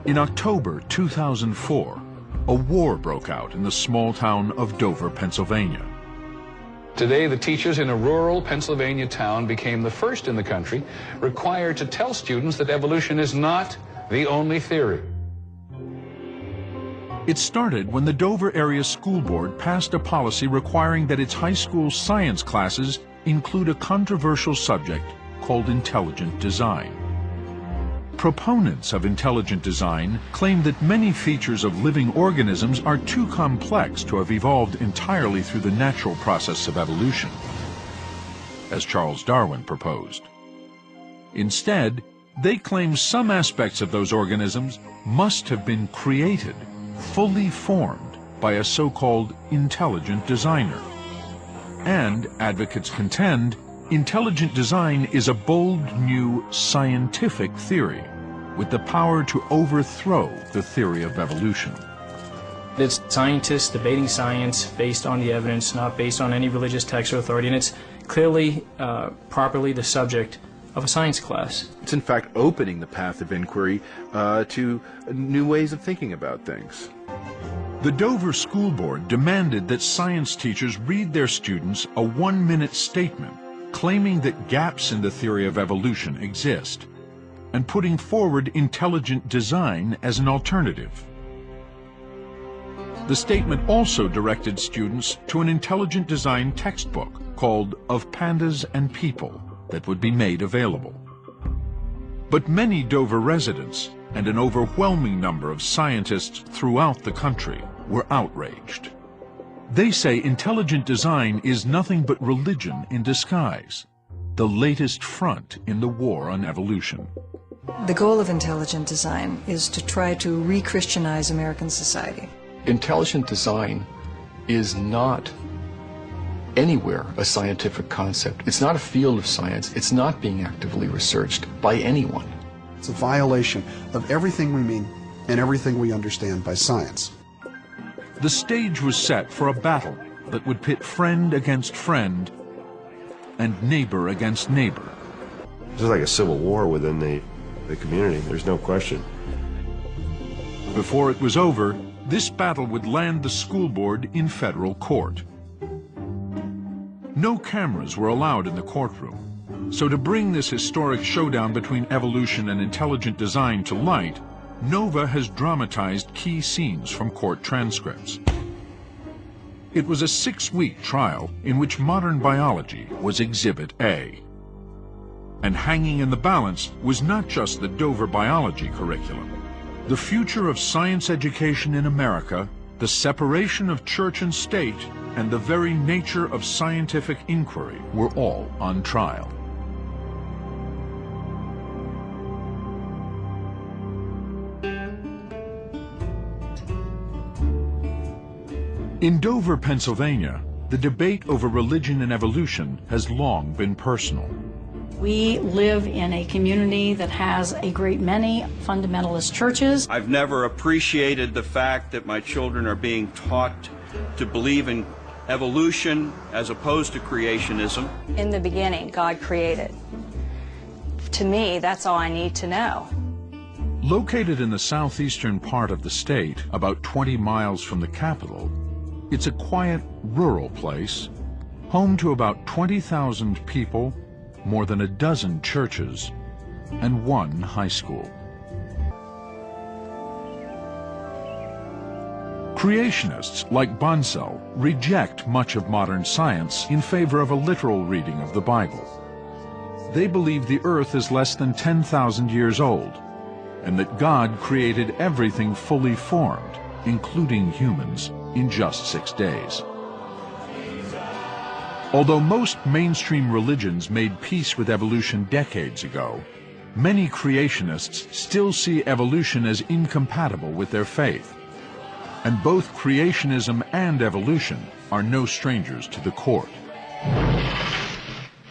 In October 2004, a war broke out in the small town of Dover, Pennsylvania. Today, the teachers in a rural Pennsylvania town became the first in the country required to tell students that evolution is not the only theory. It started when the Dover Area School Board passed a policy requiring that its high school science classes include a controversial subject called intelligent design. Proponents of intelligent design claim that many features of living organisms are too complex to have evolved entirely through the natural process of evolution, as Charles Darwin proposed. Instead, they claim some aspects of those organisms must have been created, fully formed by a so-called intelligent designer. And, advocates contend, intelligent design is a bold new scientific theory with the power to overthrow the theory of evolution. It's scientists debating science based on the evidence, not based on any religious text or authority, and it's clearly, properly the subject of a science class. It's in fact opening the path of inquiry to new ways of thinking about things. The Dover School Board demanded that science teachers read their students a 1-minute statement claiming that gaps in the theory of evolution exist, and putting forward intelligent design as an alternative. The statement also directed students to an intelligent design textbook called Of Pandas and People that would be made available. But many Dover residents and an overwhelming number of scientists throughout the country were outraged. They say intelligent design is nothing but religion in disguise, the latest front in the war on evolution. The goal of intelligent design is to try to re-Christianize American society. Intelligent design is not anywhere a scientific concept. It's not a field of science. It's not being actively researched by anyone. It's a violation of everything we mean and everything we understand by science. The stage was set for a battle that would pit friend against friend and neighbor against neighbor. This is like a civil war within the community, there's no question. Before it was over, this battle would land the school board in federal court. No cameras were allowed in the courtroom, so to bring this historic showdown between evolution and intelligent design to light, Nova has dramatized key scenes from court transcripts. It was a 6-week trial in which modern biology was Exhibit A. And hanging in the balance was not just the Dover biology curriculum. The future of science education in America, the separation of church and state, and the very nature of scientific inquiry were all on trial. In Dover, Pennsylvania, the debate over religion and evolution has long been personal. We live in a community that has a great many fundamentalist churches. I've never appreciated the fact that my children are being taught to believe in evolution as opposed to creationism. In the beginning, God created. To me, that's all I need to know. Located in the southeastern part of the state, about 20 miles from the capital, it's a quiet, rural place, home to about 20,000 people, more than a dozen churches, and 1 high school. Creationists like Bonsell reject much of modern science in favor of a literal reading of the Bible. They believe the earth is less than 10,000 years old, and that God created everything fully formed, including humans, in just 6 days. Although most mainstream religions made peace with evolution decades ago, many creationists still see evolution as incompatible with their faith. And both creationism and evolution are no strangers to the court.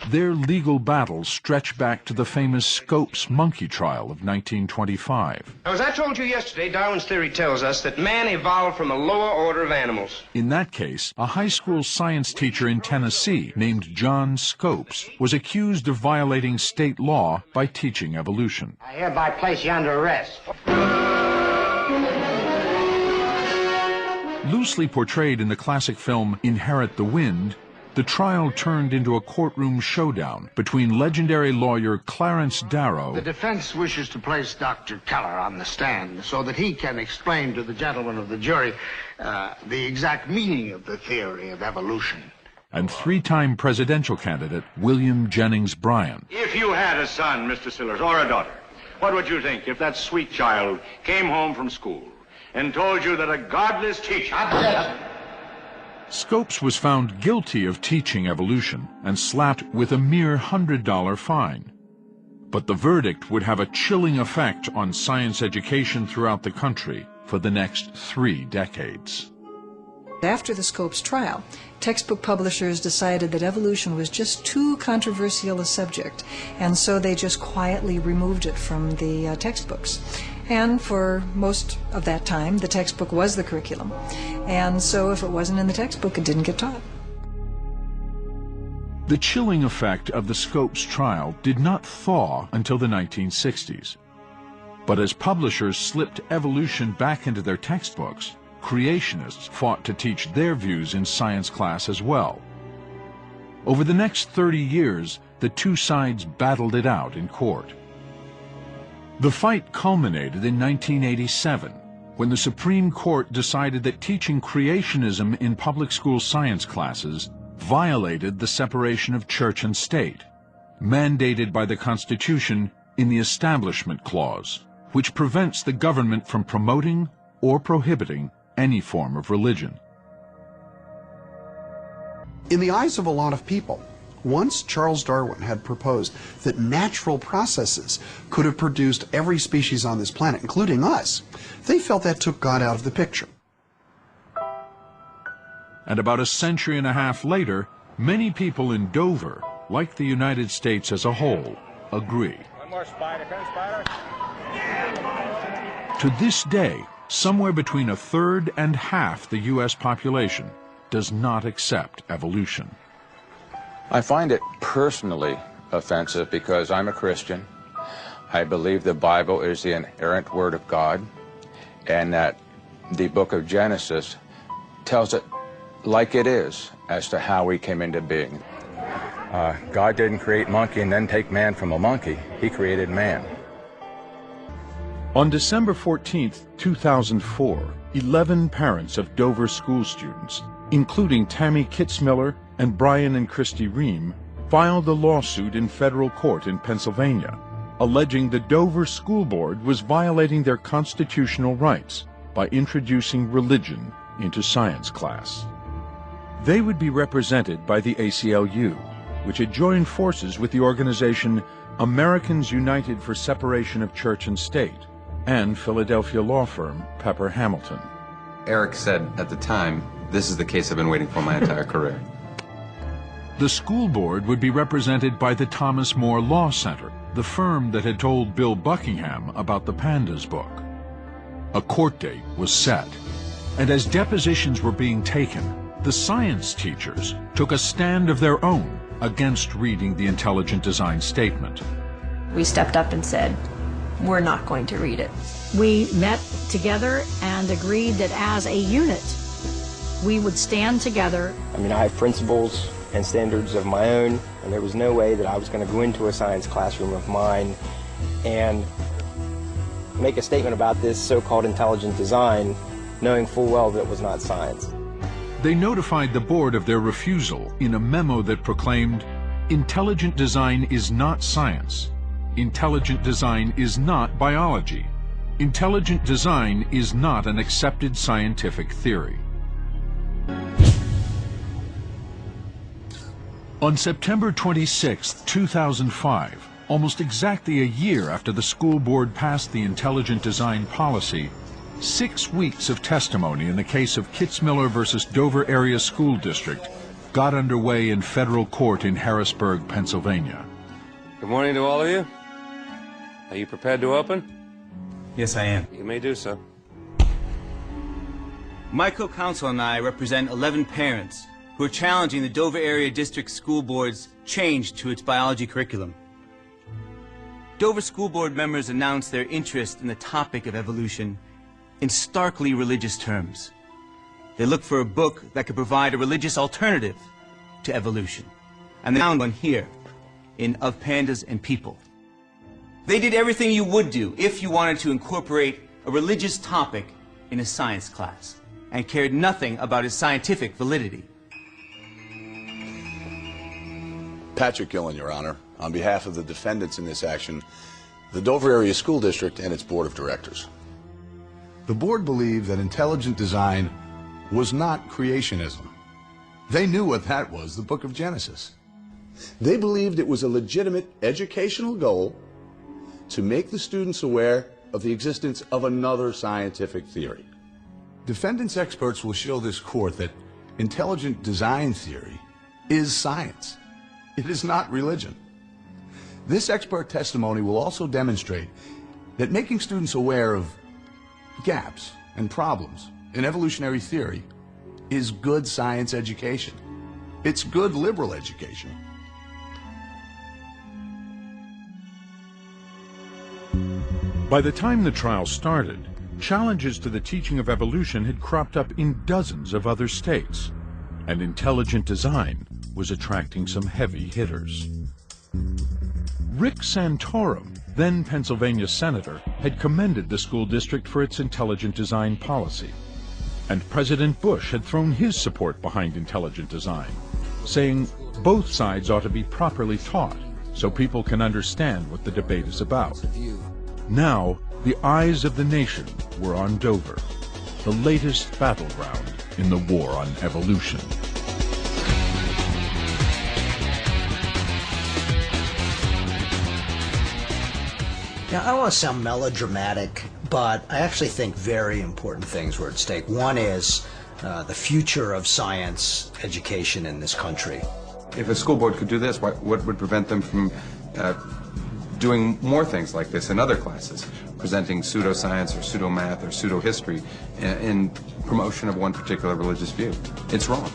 Their legal battles stretch back to the famous Scopes monkey trial of 1925. Now, as I told you yesterday, Darwin's theory tells us that man evolved from a lower order of animals. In that case, a high school science teacher in Tennessee named John Scopes was accused of violating state law by teaching evolution. I hereby place you under arrest. Loosely portrayed in the classic film Inherit the Wind, the trial turned into a courtroom showdown between legendary lawyer Clarence Darrow. The defense wishes to place Dr. Keller on the stand so that he can explain to the gentlemen of the jury the exact meaning of the theory of evolution. And three-time presidential candidate William Jennings Bryan. If you had a son, Mr. Sillars, or a daughter, what would you think if that sweet child came home from school and told you that a godless teacher... Scopes was found guilty of teaching evolution and slapped with a mere $100 fine. But the verdict would have a chilling effect on science education throughout the country for the next 3 decades. After the Scopes trial, textbook publishers decided that evolution was just too controversial a subject, and so they just quietly removed it from the textbooks. And for most of that time, the textbook was the curriculum. And so if it wasn't in the textbook, it didn't get taught. The chilling effect of the Scopes trial did not thaw until the 1960s. But as publishers slipped evolution back into their textbooks, creationists fought to teach their views in science class as well. Over the next 30 years, the two sides battled it out in court. The fight culminated in 1987, when the Supreme Court decided that teaching creationism in public school science classes violated the separation of church and state, mandated by the Constitution in the Establishment Clause, which prevents the government from promoting or prohibiting any form of religion. In the eyes of a lot of people, once Charles Darwin had proposed that natural processes could have produced every species on this planet, including us, they felt that took God out of the picture. And about a century and a half later, many people in Dover, like the United States as a whole, agree. One more spider, come spider. To this day, somewhere between 1/3 and half the U.S. population does not accept evolution. I find it personally offensive because I'm a Christian. I believe the Bible is the inerrant Word of God, and that the book of Genesis tells it like it is as to how we came into being. God didn't create monkey and then take man from a monkey. He created man. On December 14, 2004, 11 parents of Dover school students, including Tammy Kitzmiller and Brian and Christy Ream, filed a lawsuit in federal court in Pennsylvania, alleging the Dover School Board was violating their constitutional rights by introducing religion into science class. They would be represented by the ACLU, which had joined forces with the organization Americans United for Separation of Church and State, and Philadelphia law firm Pepper Hamilton. Eric said at the time, "This is the case I've been waiting for my entire career." The school board would be represented by the Thomas More Law Center, the firm that had told Bill Buckingham about the Pandas book. A court date was set, and as depositions were being taken, the science teachers took a stand of their own against reading the Intelligent Design statement. We stepped up and said, we're not going to read it. We met together and agreed that as a unit, we would stand together. I mean, I have principles and standards of my own, and there was no way that I was going to go into a science classroom of mine and make a statement about this so-called intelligent design, knowing full well that it was not science. They notified the board of their refusal in a memo that proclaimed, "Intelligent design is not science. Intelligent design is not biology. Intelligent design is not an accepted scientific theory." On September 26, 2005, almost exactly a year after the school board passed the Intelligent Design policy, 6 weeks of testimony in the case of Kitzmiller versus Dover Area School District got underway in federal court in Harrisburg, Pennsylvania. Good morning to all of you. Are you prepared to open? Yes, I am. You may do so. My co-counsel and I represent 11 parents who are challenging the Dover Area District School Board's change to its biology curriculum. Dover School Board members announced their interest in the topic of evolution in starkly religious terms. They looked for a book that could provide a religious alternative to evolution. And they found one here, in Of Pandas and People. They did everything you would do if you wanted to incorporate a religious topic in a science class, and cared nothing about its scientific validity. Patrick Gillen, Your Honor, on behalf of the defendants in this action, the Dover Area School District and its Board of Directors. The board believed that intelligent design was not creationism. They knew what that was, the book of Genesis. They believed it was a legitimate educational goal to make the students aware of the existence of another scientific theory. Defendants' experts will show this court that intelligent design theory is science. It is not religion. This expert testimony will also demonstrate that making students aware of gaps and problems in evolutionary theory is good science education. It's good liberal education. By the time the trial started, challenges to the teaching of evolution had cropped up in dozens of other states, and intelligent design was attracting some heavy hitters. Rick Santorum, then Pennsylvania senator, had commended the school district for its intelligent design policy, and President Bush had thrown his support behind intelligent design, saying both sides ought to be properly taught so people can understand what the debate is about. Now, the eyes of the nation were on Dover, the latest battleground in the war on evolution. Now, I don't want to sound melodramatic, but I actually think very important things were at stake. One is the future of science education in this country. If a school board could do this, what would prevent them from doing more things like this in other classes, presenting pseudoscience or pseudo-math or pseudo-history in promotion of one particular religious view? It's wrong.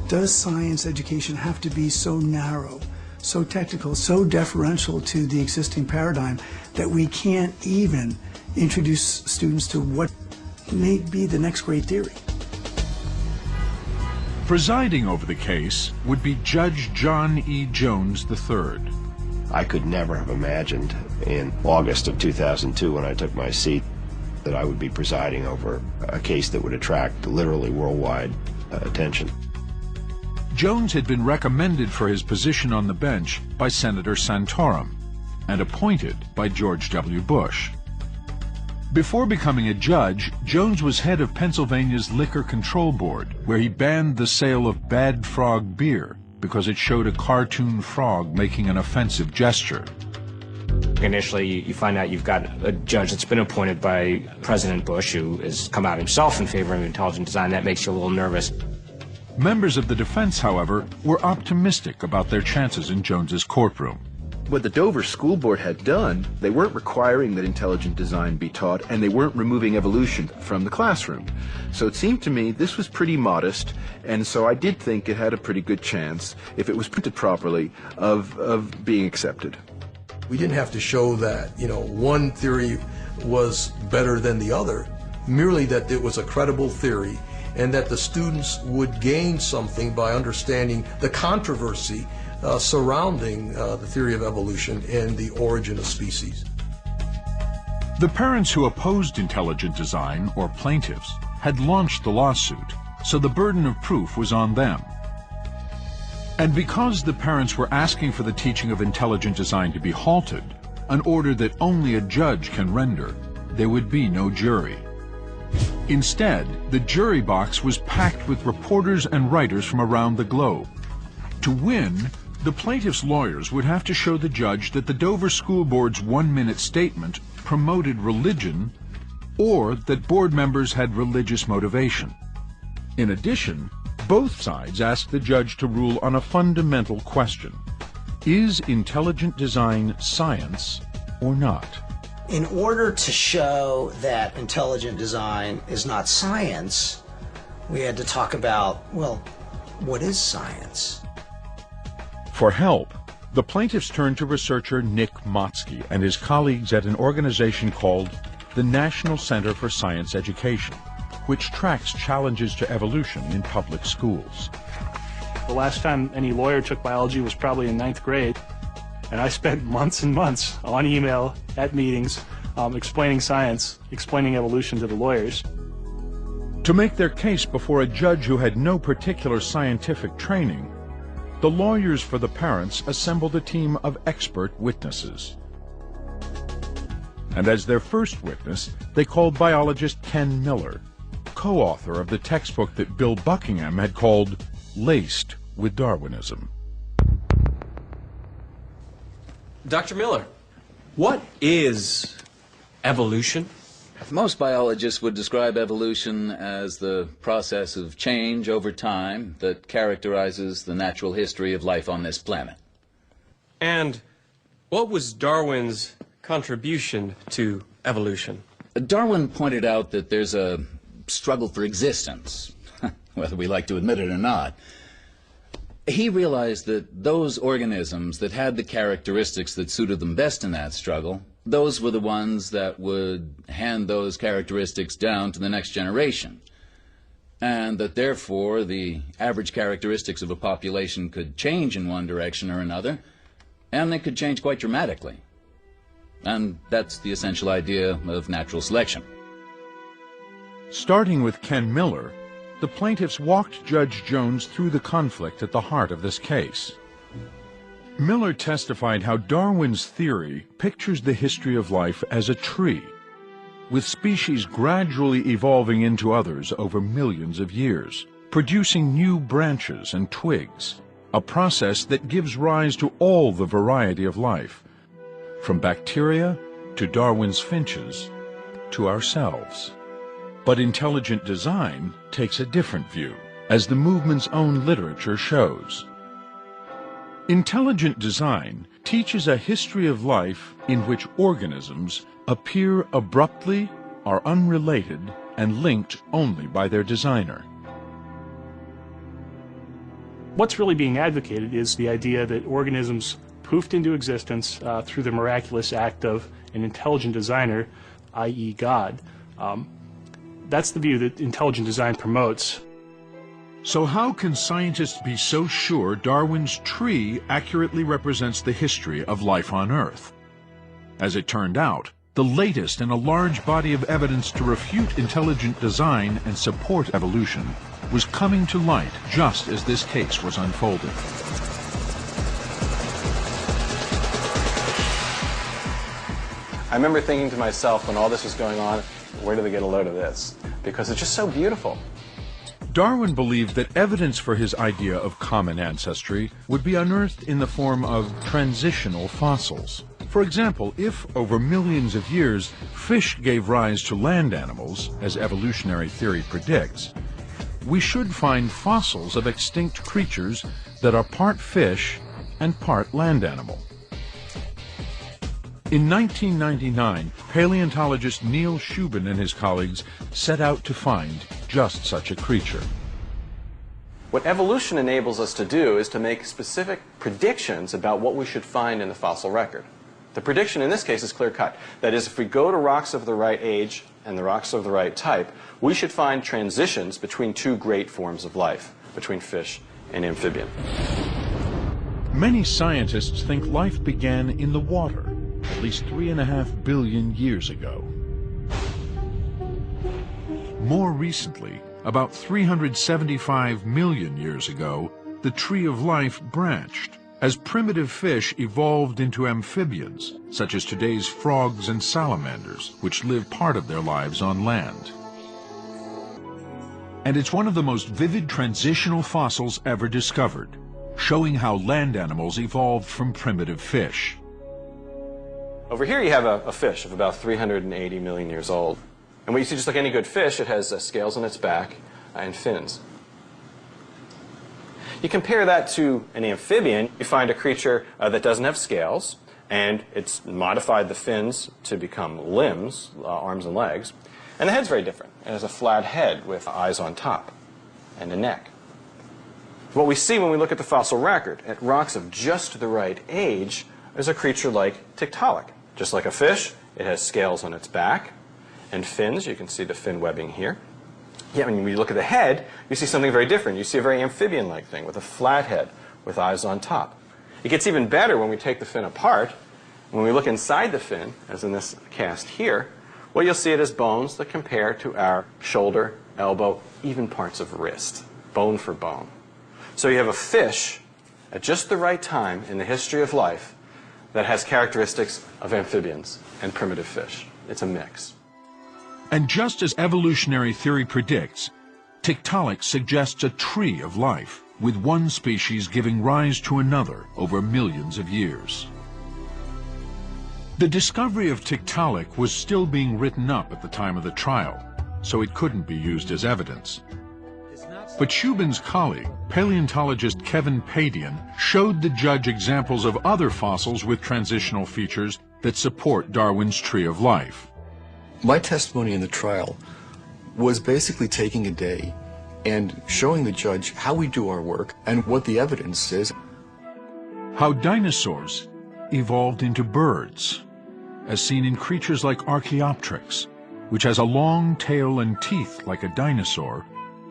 Does science education have to be so narrow, so technical, so deferential to the existing paradigm that we can't even introduce students to what may be the next great theory? Presiding over the case would be Judge John E. Jones III. I could never have imagined in August of 2002, when I took my seat, that I would be presiding over a case that would attract literally worldwide attention. Jones had been recommended for his position on the bench by Senator Santorum and appointed by George W. Bush. Before becoming a judge, Jones was head of Pennsylvania's Liquor Control Board, where he banned the sale of Bad Frog beer because it showed a cartoon frog making an offensive gesture. Initially, you find out you've got a judge that's been appointed by President Bush who has come out himself in favor of intelligent design. That makes you a little nervous. Members of the defense, however, were optimistic about their chances in Jones's courtroom. What the Dover School Board had done, they weren't requiring that intelligent design be taught, and they weren't removing evolution from the classroom. So it seemed to me this was pretty modest, and so I did think it had a pretty good chance, if it was printed properly, of being accepted. We didn't have to show that, one theory was better than the other, merely that it was a credible theory and that the students would gain something by understanding the controversy surrounding the theory of evolution and the origin of species. The parents who opposed intelligent design, or plaintiffs, had launched the lawsuit, so the burden of proof was on them. And because the parents were asking for the teaching of intelligent design to be halted, an order that only a judge can render, there would be no jury. Instead, the jury box was packed with reporters and writers from around the globe. To win, the plaintiff's lawyers would have to show the judge that the Dover School Board's one-minute statement promoted religion, or that board members had religious motivation. In addition, both sides asked the judge to rule on a fundamental question: is intelligent design science or not? In order to show that intelligent design is not science, we had to talk about, well, what is science? For help, the plaintiffs turned to researcher Nick Motzke and his colleagues at an organization called the National Center for Science Education, which tracks challenges to evolution in public schools. The last time any lawyer took biology was probably in 9th grade, and I spent months and months on email, at meetings, explaining science, explaining evolution to the lawyers. To make their case before a judge who had no particular scientific training, the lawyers for the parents assembled a team of expert witnesses. And as their first witness, they called biologist Ken Miller, co-author of the textbook that Bill Buckingham had called Laced with Darwinism. Dr. Miller, what is evolution? Most biologists would describe evolution as the process of change over time that characterizes the natural history of life on this planet. And what was Darwin's contribution to evolution? Darwin pointed out that there's a struggle for existence, whether we like to admit it or not. He realized that those organisms that had the characteristics that suited them best in that struggle, those were the ones that would hand those characteristics down to the next generation. And that therefore the average characteristics of a population could change in one direction or another, and they could change quite dramatically. And that's the essential idea of natural selection. Starting with Ken Miller, the plaintiffs walked Judge Jones through the conflict at the heart of this case. Miller testified how Darwin's theory pictures the history of life as a tree, with species gradually evolving into others over millions of years, producing new branches and twigs, a process that gives rise to all the variety of life, from bacteria to Darwin's finches to ourselves. But intelligent design takes a different view, as the movement's own literature shows. Intelligent design teaches a history of life in which organisms appear abruptly, are unrelated, and linked only by their designer. What's really being advocated is the idea that organisms poofed into existence through the miraculous act of an intelligent designer, i.e. God. That's the view that intelligent design promotes. So how can scientists be so sure Darwin's tree accurately represents the history of life on Earth? As it turned out, the latest in a large body of evidence to refute intelligent design and support evolution was coming to light just as this case was unfolding. I remember thinking to myself when all this was going on, where do they get a load of this? Because it's just so beautiful. Darwin believed that evidence for his idea of common ancestry would be unearthed in the form of transitional fossils. For example, if, over millions of years, fish gave rise to land animals, as evolutionary theory predicts, we should find fossils of extinct creatures that are part fish and part land animal. In 1999, paleontologist Neil Shubin and his colleagues set out to find just such a creature. What evolution enables us to do is to make specific predictions about what we should find in the fossil record. The prediction in this case is clear-cut. That is, if we go to rocks of the right age and the rocks of the right type, we should find transitions between two great forms of life, between fish and amphibian. Many scientists think life began in the water, at least 3.5 billion years ago. More recently, about 375 million years ago, the tree of life branched as primitive fish evolved into amphibians, such as today's frogs and salamanders, which live part of their lives on land. And it's one of the most vivid transitional fossils ever discovered, showing how land animals evolved from primitive fish. Over here you have a fish of about 380 million years old. And what you see, just like any good fish, it has scales on its back and fins. You compare that to an amphibian, you find a creature that doesn't have scales, and it's modified the fins to become limbs, arms and legs, and the head's very different. It has a flat head with eyes on top and a neck. What we see when we look at the fossil record, at rocks of just the right age, is a creature like Tiktaalik. Just like a fish, it has scales on its back, and fins. You can see the fin webbing here. Yet when you look at the head, you see something very different. You see a very amphibian-like thing with a flat head with eyes on top. It gets even better when we take the fin apart. When we look inside the fin, as in this cast here, well, you'll see it as bones that compare to our shoulder, elbow, even parts of wrist, bone for bone. So you have a fish at just the right time in the history of life that has characteristics of amphibians and primitive fish. It's a mix. And just as evolutionary theory predicts, Tiktaalik suggests a tree of life, with one species giving rise to another over millions of years. The discovery of Tiktaalik was still being written up at the time of the trial, so it couldn't be used as evidence. But Shubin's colleague, paleontologist Kevin Padian, showed the judge examples of other fossils with transitional features that support Darwin's tree of life. My testimony in the trial was basically taking a day and showing the judge how we do our work and what the evidence is. How dinosaurs evolved into birds, as seen in creatures like Archaeopteryx, which has a long tail and teeth like a dinosaur,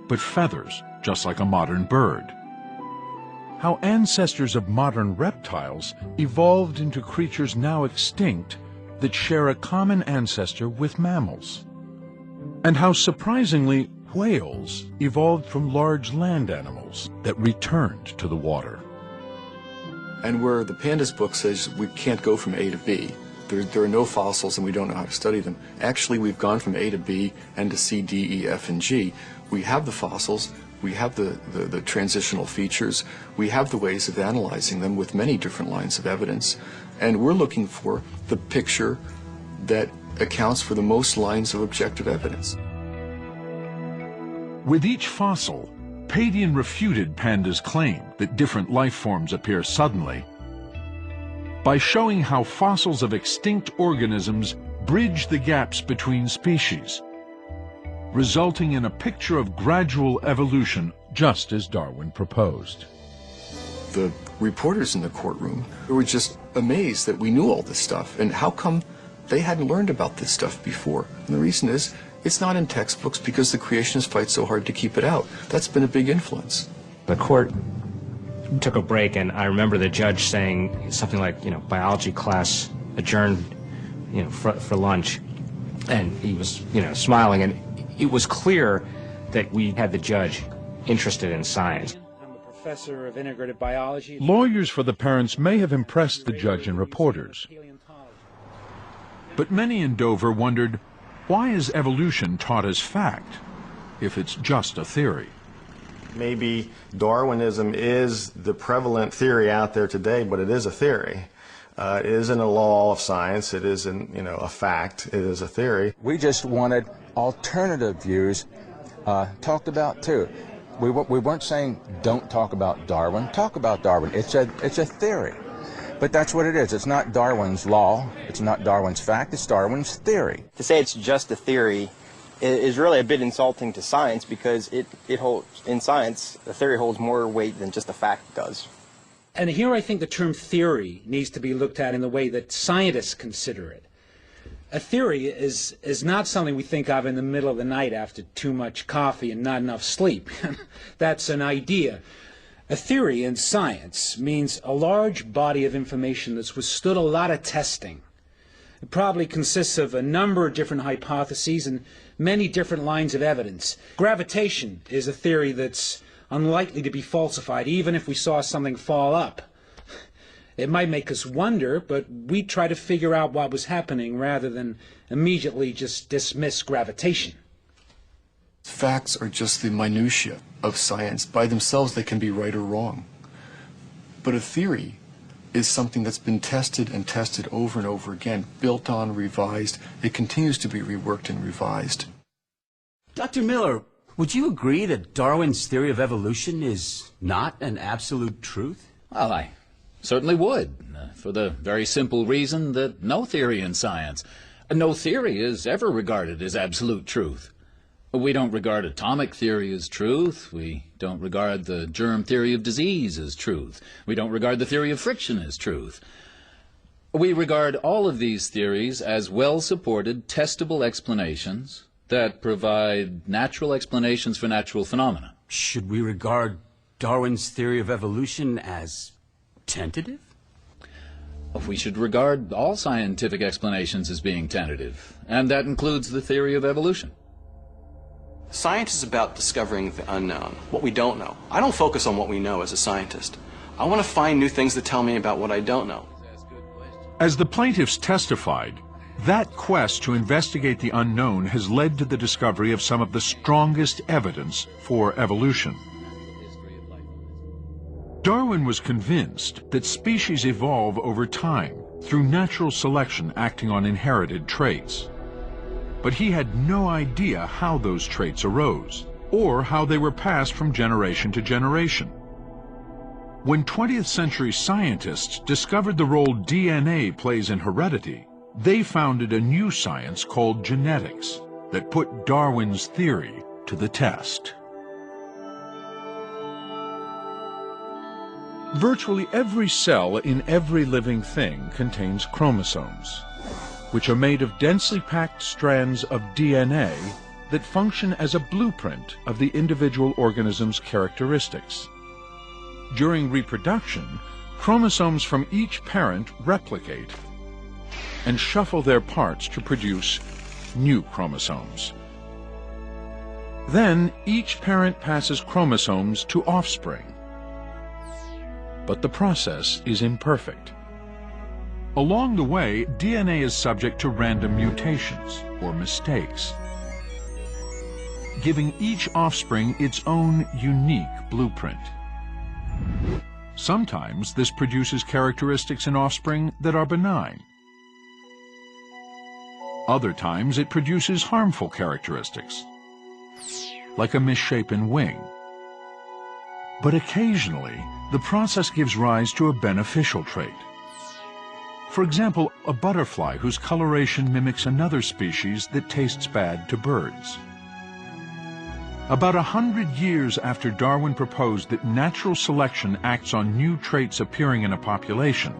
but feathers just like a modern bird. How ancestors of modern reptiles evolved into creatures now extinct that share a common ancestor with mammals. And how surprisingly whales evolved from large land animals that returned to the water. And where the pandas book says we can't go from A to B, there are no fossils and we don't know how to study them. Actually, we've gone from A to B and to C, D, E, F, and G. We have the fossils, we have the transitional features, we have the ways of analyzing them with many different lines of evidence, and we're looking for the picture that accounts for the most lines of objective evidence. With each fossil, Padian refuted Panda's claim that different life forms appear suddenly by showing how fossils of extinct organisms bridge the gaps between species, resulting in a picture of gradual evolution, just as Darwin proposed. The reporters in the courtroom were just amazed that we knew all this stuff, and how come they hadn't learned about this stuff before? And the reason is, it's not in textbooks because the creationists fight so hard to keep it out. That's been a big influence. The court took a break, and I remember the judge saying something like, biology class adjourned, for lunch, and he was, smiling, and it was clear that we had the judge interested in science. I'm a professor of integrative biology. Lawyers for the parents may have impressed the judge and reporters, but many in Dover wondered, why is evolution taught as fact if it's just a theory? Maybe Darwinism is the prevalent theory out there today, but it is a theory. It isn't a law of science. It isn't, a fact. It is a theory. We just wanted alternative views talked about too. We weren't saying don't talk about Darwin. Talk about Darwin. It's a theory. But that's what it is. It's not Darwin's law. It's not Darwin's fact. It's Darwin's theory. To say it's just a theory is really a bit insulting to science, because it holds, in science, a theory holds more weight than just a fact does. And here I think the term theory needs to be looked at in the way that scientists consider it. A theory is not something we think of in the middle of the night after too much coffee and not enough sleep. That's an idea. A theory in science means a large body of information that's withstood a lot of testing. It probably consists of a number of different hypotheses and many different lines of evidence. Gravitation is a theory that's unlikely to be falsified, even if we saw something fall up. It might make us wonder, but we try to figure out what was happening rather than immediately just dismiss gravitation. Facts are just the minutiae of science. By themselves, they can be right or wrong. But a theory is something that's been tested and tested over and over again, built on, revised. It continues to be reworked and revised. Dr. Miller, would you agree that Darwin's theory of evolution is not an absolute truth? Well, I certainly would, for the very simple reason that no theory in science, no theory is ever regarded as absolute truth. We don't regard atomic theory as truth. We don't regard the germ theory of disease as truth. We don't regard the theory of friction as truth. We regard all of these theories as well-supported, testable explanations that provide natural explanations for natural phenomena. Should we regard Darwin's theory of evolution as tentative? We should regard all scientific explanations as being tentative, and that includes the theory of evolution. Science is about discovering the unknown, what we don't know. I don't focus on what we know as a scientist. I want to find new things that tell me about what I don't know. As the plaintiffs testified, that quest to investigate the unknown has led to the discovery of some of the strongest evidence for evolution. Darwin was convinced that species evolve over time through natural selection acting on inherited traits. But he had no idea how those traits arose, or how they were passed from generation to generation. When 20th century scientists discovered the role DNA plays in heredity, they founded a new science called genetics that put Darwin's theory to the test. Virtually every cell in every living thing contains chromosomes, which are made of densely packed strands of DNA that function as a blueprint of the individual organism's characteristics. During reproduction, chromosomes from each parent replicate and shuffle their parts to produce new chromosomes. Then each parent passes chromosomes to offspring. But the process is imperfect. Along the way, DNA is subject to random mutations or mistakes, giving each offspring its own unique blueprint. Sometimes this produces characteristics in offspring that are benign. Other times it produces harmful characteristics, like a misshapen wing. But occasionally, the process gives rise to a beneficial trait. For example, a butterfly whose coloration mimics another species that tastes bad to birds. About 100 years after Darwin proposed that natural selection acts on new traits appearing in a population,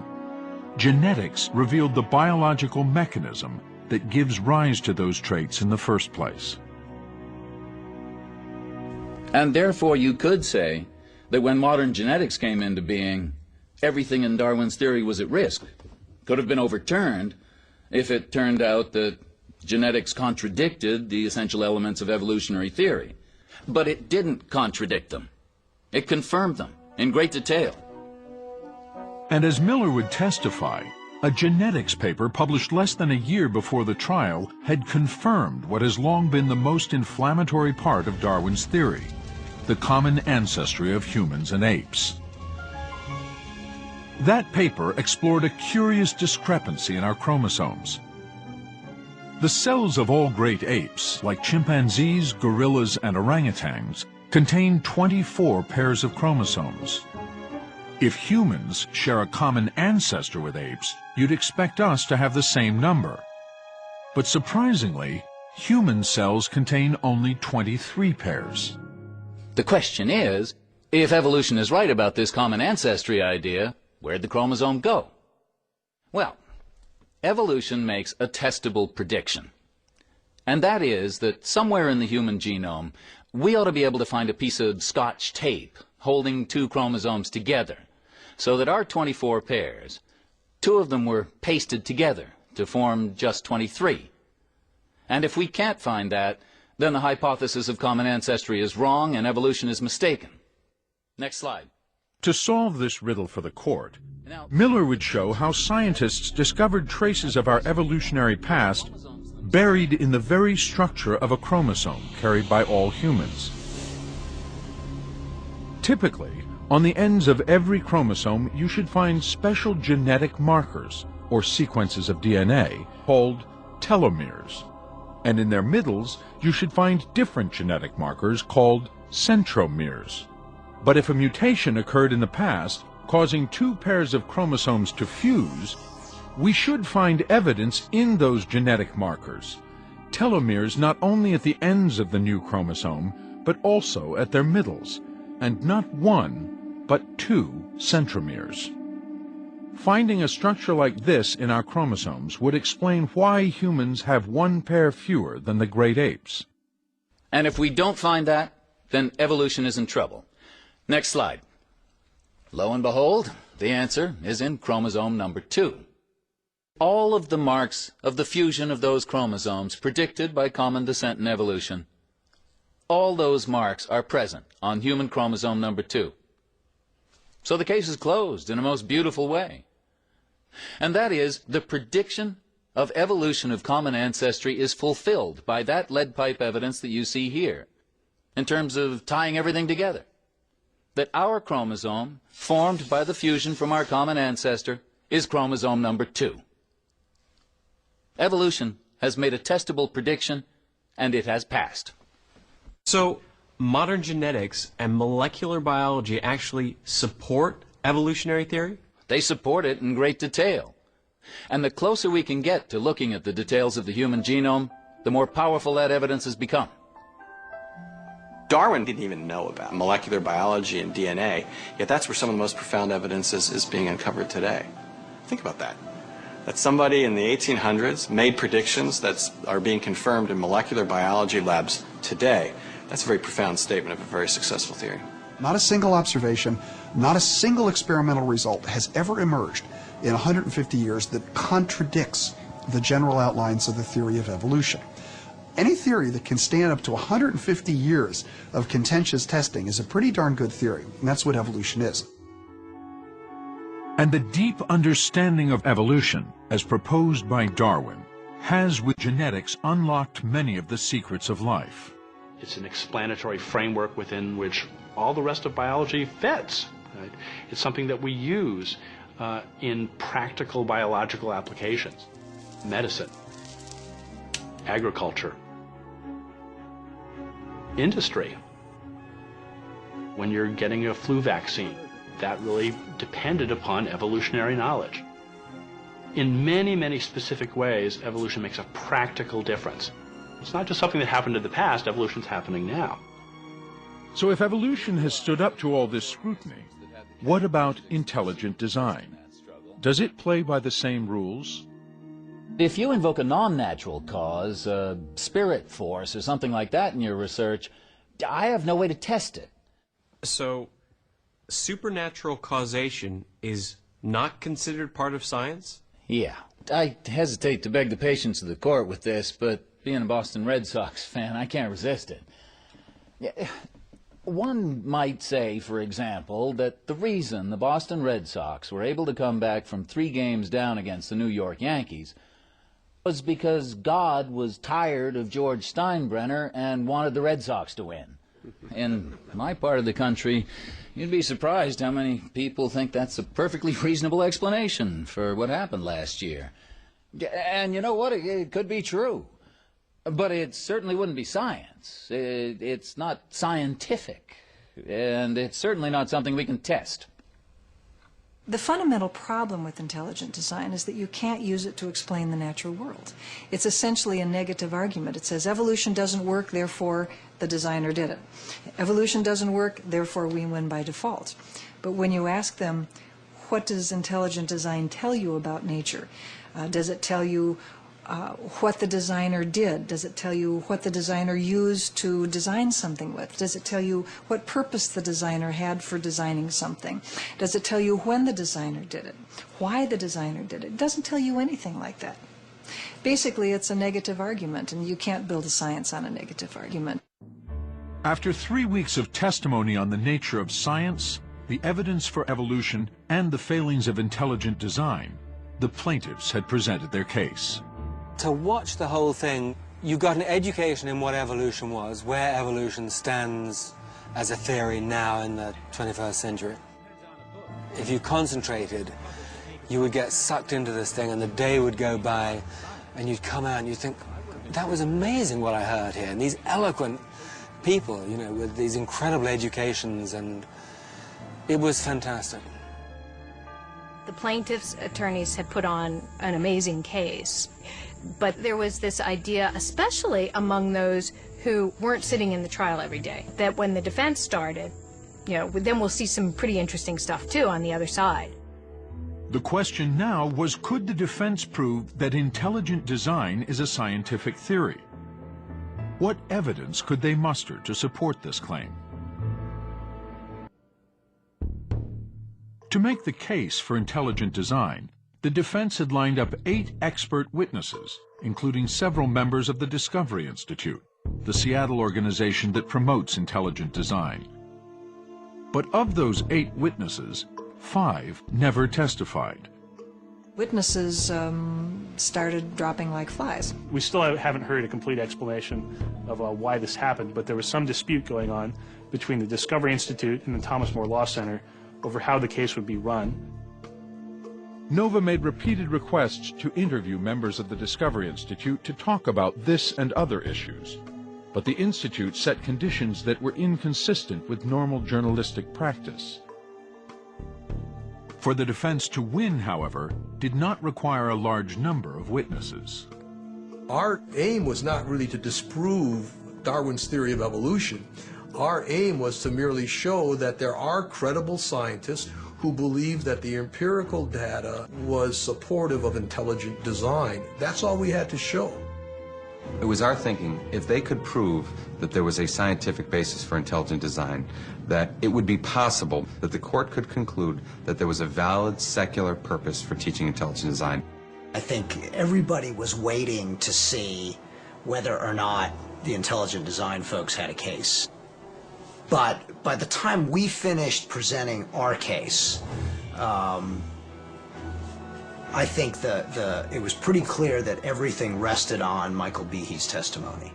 genetics revealed the biological mechanism that gives rise to those traits in the first place. And therefore you could say that when modern genetics came into being, everything in Darwin's theory was at risk. Could have been overturned if it turned out that genetics contradicted the essential elements of evolutionary theory. But it didn't contradict them. It confirmed them in great detail. And as Miller would testify, a genetics paper published less than a year before the trial had confirmed what has long been the most inflammatory part of Darwin's theory, the common ancestry of humans and apes. That paper explored a curious discrepancy in our chromosomes. The cells of all great apes, like chimpanzees, gorillas, and orangutans, contain 24 pairs of chromosomes. If humans share a common ancestor with apes, you'd expect us to have the same number. But surprisingly, human cells contain only 23 pairs. The question is, if evolution is right about this common ancestry idea, where'd the chromosome go? Well, evolution makes a testable prediction. And that is that somewhere in the human genome, we ought to be able to find a piece of Scotch tape holding two chromosomes together, so that our 24 pairs, 2 of them were pasted together to form just 23. And if we can't find that, then the hypothesis of common ancestry is wrong and evolution is mistaken. Next slide. To solve this riddle for the court, Miller would show how scientists discovered traces of our evolutionary past buried in the very structure of a chromosome carried by all humans. Typically, on the ends of every chromosome, you should find special genetic markers, or sequences of DNA, called telomeres. And in their middles, you should find different genetic markers called centromeres. But if a mutation occurred in the past, causing 2 pairs of chromosomes to fuse, we should find evidence in those genetic markers, telomeres not only at the ends of the new chromosome, but also at their middles, and not 1, but 2 centromeres. Finding a structure like this in our chromosomes would explain why humans have one pair fewer than the great apes. And if we don't find that, then evolution is in trouble. Next slide. Lo and behold, the answer is in chromosome number 2. All of the marks of the fusion of those chromosomes predicted by common descent in evolution, all those marks are present on human chromosome number 2. So the case is closed in a most beautiful way. And that is, the prediction of evolution of common ancestry is fulfilled by that lead pipe evidence that you see here, in terms of tying everything together. That our chromosome, formed by the fusion from our common ancestor, is chromosome number 2. Evolution has made a testable prediction, and it has passed. So, modern genetics and molecular biology actually support evolutionary theory? They support it in great detail. And the closer we can get to looking at the details of the human genome, the more powerful that evidence has become. Darwin didn't even know about molecular biology and DNA, yet that's where some of the most profound evidence is being uncovered today. Think about that. That somebody in the 1800s made predictions that are being confirmed in molecular biology labs today. That's a very profound statement of a very successful theory. Not a single observation, not a single experimental result has ever emerged in 150 years that contradicts the general outlines of the theory of evolution. Any theory that can stand up to 150 years of contentious testing is a pretty darn good theory, and that's what evolution is. And the deep understanding of evolution, as proposed by Darwin, has with genetics unlocked many of the secrets of life. It's an explanatory framework within which all the rest of biology fits. Right? It's something that we use in practical biological applications. Medicine, agriculture, industry. When you're getting a flu vaccine, that really depended upon evolutionary knowledge. In many, many specific ways, evolution makes a practical difference. It's not just something that happened in the past, evolution's happening now. So if evolution has stood up to all this scrutiny, what about intelligent design? Does it play by the same rules? If you invoke a non-natural cause, a spirit force or something like that in your research, I have no way to test it. So, supernatural causation is not considered part of science? Yeah. I hesitate to beg the patience of the court with this, but being a Boston Red Sox fan, I can't resist it. One might say, for example, that the reason the Boston Red Sox were able to come back from 3 games down against the New York Yankees was because God was tired of George Steinbrenner and wanted the Red Sox to win. In my part of the country, you'd be surprised how many people think that's a perfectly reasonable explanation for what happened last year. And you know what? It could be true. But it certainly wouldn't be science. It's not scientific. And it's certainly not something we can test. The fundamental problem with intelligent design is that you can't use it to explain the natural world. It's essentially a negative argument. It says evolution doesn't work, therefore the designer did it. Evolution doesn't work, therefore we win by default. But when you ask them, what does intelligent design tell you about nature? Does it tell you what the designer did? Does it tell you what the designer used to design something with? Does it tell you what purpose the designer had for designing something? Does it tell you when the designer did it? Why the designer did it? It doesn't tell you anything like that. Basically, it's a negative argument, and you can't build a science on a negative argument. After 3 weeks of testimony on the nature of science, the evidence for evolution, and the failings of intelligent design, the plaintiffs had presented their case. To watch the whole thing, you got an education in what evolution was, where evolution stands as a theory now in the 21st century. If you concentrated, you would get sucked into this thing, and the day would go by, and you'd come out and you'd think, that was amazing what I heard here. And these eloquent people, you know, with these incredible educations, and it was fantastic. The plaintiff's attorneys had put on an amazing case, but there was this idea, especially among those who weren't sitting in the trial every day, that when the defense started, you know, then we'll see some pretty interesting stuff too on the other side. The question now was, could the defense prove that intelligent design is a scientific theory? What evidence could they muster to support this claim? To make the case for intelligent design, the defense had lined up 8 expert witnesses, including several members of the Discovery Institute, the Seattle organization that promotes intelligent design. But of those 8 witnesses, 5 never testified. Witnesses started dropping like flies. We still haven't heard a complete explanation of why this happened, but there was some dispute going on between the Discovery Institute and the Thomas More Law Center over how the case would be run. Nova made repeated requests to interview members of the Discovery Institute to talk about this and other issues. But the Institute set conditions that were inconsistent with normal journalistic practice. For the defense to win, however, did not require a large number of witnesses. Our aim was not really to disprove Darwin's theory of evolution. Our aim was to merely show that there are credible scientists who believe that the empirical data was supportive of intelligent design. That's all we had to show. It was our thinking, if they could prove that there was a scientific basis for intelligent design, that it would be possible that the court could conclude that there was a valid secular purpose for teaching intelligent design. I think everybody was waiting to see whether or not the intelligent design folks had a case. But by the time we finished presenting our case, I think it was pretty clear that everything rested on Michael Behe's testimony.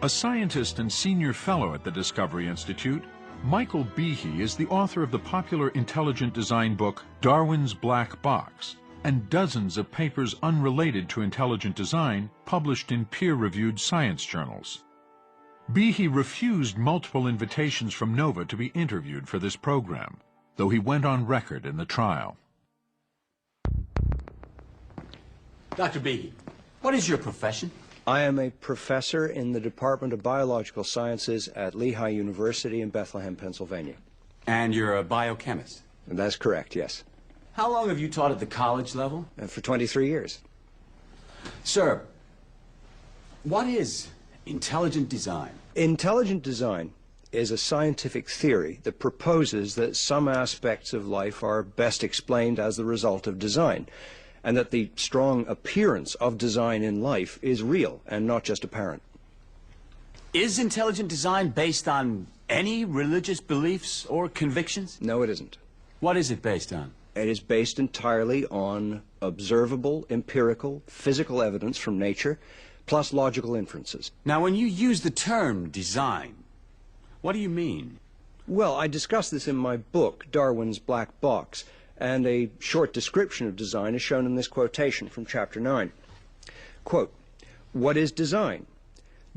A scientist and senior fellow at the Discovery Institute, Michael Behe is the author of the popular intelligent design book Darwin's Black Box, and dozens of papers unrelated to intelligent design published in peer-reviewed science journals. Behe refused multiple invitations from Nova to be interviewed for this program, though he went on record in the trial. Dr. Behe, what is your profession? I am a professor in the Department of Biological Sciences at Lehigh University in Bethlehem, Pennsylvania. And you're a biochemist? That's correct, yes. How long have you taught at the college level? For 23 years. Sir, what is intelligent design? Intelligent design is a scientific theory that proposes that some aspects of life are best explained as the result of design, and that the strong appearance of design in life is real and not just apparent. Is intelligent design based on any religious beliefs or convictions? No, it isn't. What is it based on? It is based entirely on observable, empirical, physical evidence from nature, plus logical inferences. Now, when you use the term design, what do you mean? Well, I discuss this in my book, Darwin's Black Box, and a short description of design is shown in this quotation from Chapter 9. Quote, "What is design?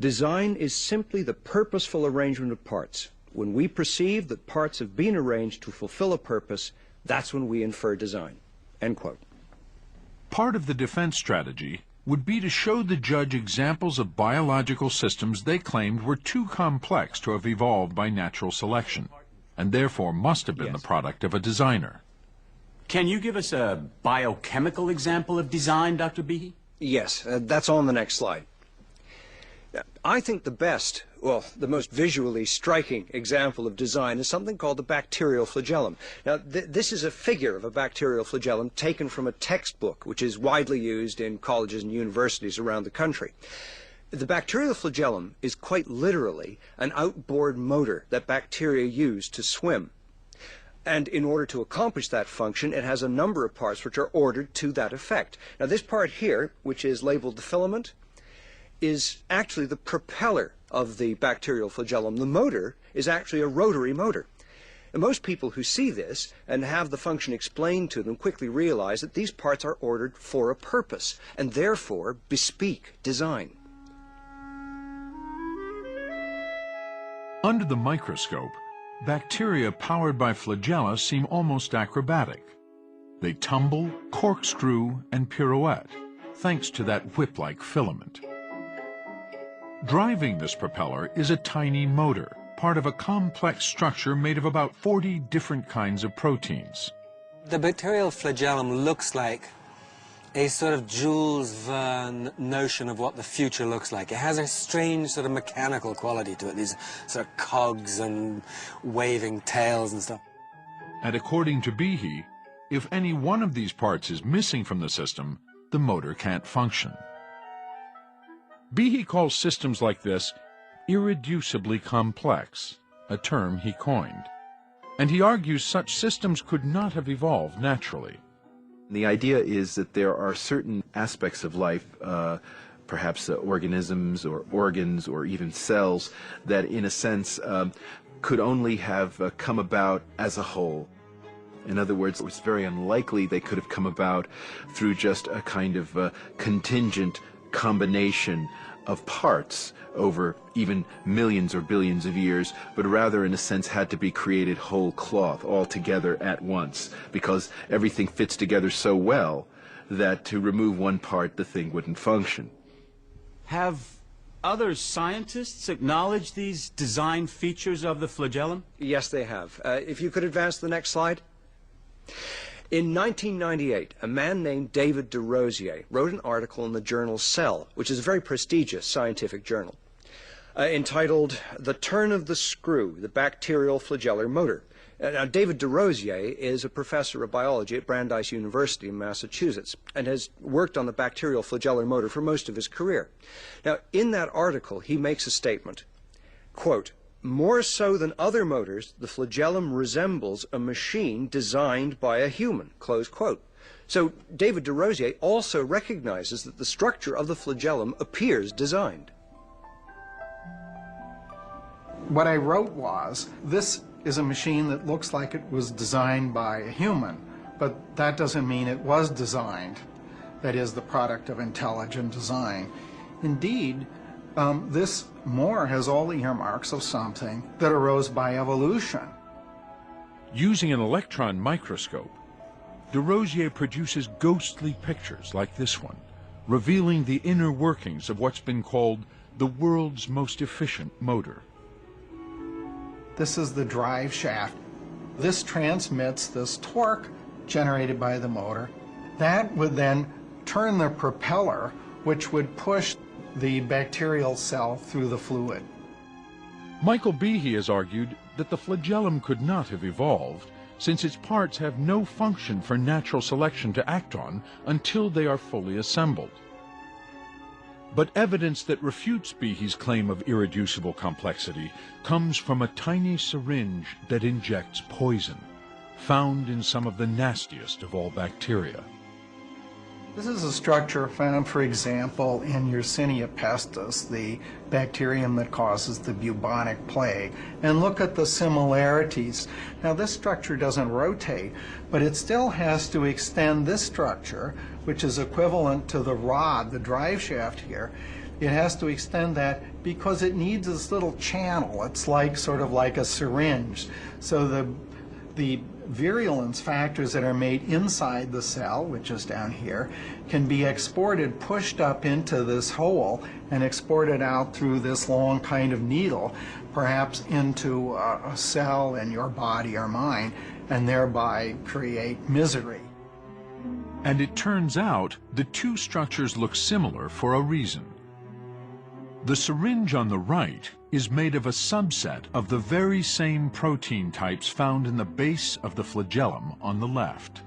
Design is simply the purposeful arrangement of parts. When we perceive that parts have been arranged to fulfill a purpose, that's when we infer design." End quote. Part of the defense strategy would be to show the judge examples of biological systems they claimed were too complex to have evolved by natural selection, and therefore must have been the product of a designer. Can you give us a biochemical example of design, Dr. Behe? Yes, that's on the next slide. I think the best, well, the most visually striking example of design is something called the bacterial flagellum. Now, this is a figure of a bacterial flagellum taken from a textbook, which is widely used in colleges and universities around the country. The bacterial flagellum is quite literally an outboard motor that bacteria use to swim. And in order to accomplish that function, it has a number of parts which are ordered to that effect. Now, this part here, which is labeled the filament, is actually the propeller of the bacterial flagellum. The motor is actually a rotary motor. And most people who see this and have the function explained to them quickly realize that these parts are ordered for a purpose and therefore bespeak design. Under the microscope, bacteria powered by flagella seem almost acrobatic. They tumble, corkscrew, and pirouette, thanks to that whip-like filament. Driving this propeller is a tiny motor, part of a complex structure made of about 40 different kinds of proteins. The bacterial flagellum looks like a sort of Jules Verne notion of what the future looks like. It has a strange sort of mechanical quality to it, these sort of cogs and waving tails and stuff. And according to Behe, if any one of these parts is missing from the system, the motor can't function. Behe calls systems like this irreducibly complex, a term he coined. And he argues such systems could not have evolved naturally. The idea is that there are certain aspects of life, perhaps organisms or organs or even cells, that in a sense could only have come about as a whole. In other words, it was very unlikely they could have come about through just a kind of contingent combination of parts over even millions or billions of years, but rather in a sense had to be created whole cloth, all together at once, because everything fits together so well that to remove one part the thing wouldn't function. Have other scientists acknowledged these design features of the flagellum? Yes, they have. If you could advance the next slide. In 1998, a man named David de Rosier wrote an article in the journal Cell, which is a very prestigious scientific journal, entitled The Turn of the Screw, the Bacterial Flagellar Motor. Now, David de Rosier is a professor of biology at Brandeis University in Massachusetts and has worked on the bacterial flagellar motor for most of his career. Now, in that article, he makes a statement, quote, "More so than other motors, the flagellum resembles a machine designed by a human," close quote. So David de Rosier also recognizes that the structure of the flagellum appears designed. What I wrote was, this is a machine that looks like it was designed by a human, but that doesn't mean it was designed. That is the product of intelligent design. Indeed, this more has all the earmarks of something that arose by evolution. Using an electron microscope, de Rosier produces ghostly pictures like this one, revealing the inner workings of what's been called the world's most efficient motor. This is the drive shaft. This transmits this torque generated by the motor. That would then turn the propeller, which would push the bacterial cell through the fluid. Michael Behe has argued that the flagellum could not have evolved, since its parts have no function for natural selection to act on until they are fully assembled. But evidence that refutes Behe's claim of irreducible complexity comes from a tiny syringe that injects poison, found in some of the nastiest of all bacteria. This is a structure found, for example, in Yersinia pestis, the bacterium that causes the bubonic plague. And look at the similarities. Now, this structure doesn't rotate, but it still has to extend this structure, which is equivalent to the rod, the drive shaft here. It has to extend that because it needs this little channel. It's like sort of like a syringe. So the virulence factors that are made inside the cell, which is down here, can be exported, pushed up into this hole, and exported out through this long kind of needle, perhaps into a cell in your body or mine, and thereby create misery. And it turns out the two structures look similar for a reason. The syringe on the right is made of a subset of the very same protein types found in the base of the flagellum on the left.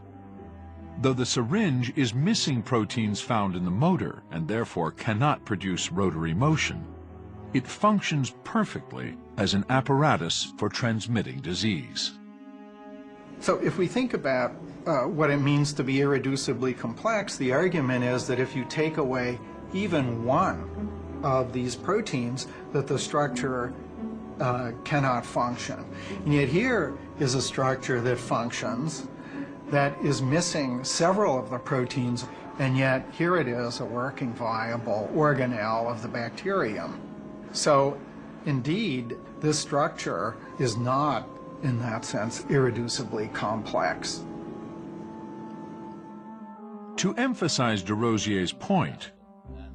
Though the syringe is missing proteins found in the motor and therefore cannot produce rotary motion, it functions perfectly as an apparatus for transmitting disease. So if we think about what it means to be irreducibly complex, the argument is that if you take away even one of these proteins, that the structure cannot function. And yet here is a structure that functions, that is missing several of the proteins, and yet here it is, a working, viable organelle of the bacterium. So indeed, this structure is not, in that sense, irreducibly complex. To emphasize de Rosier's point,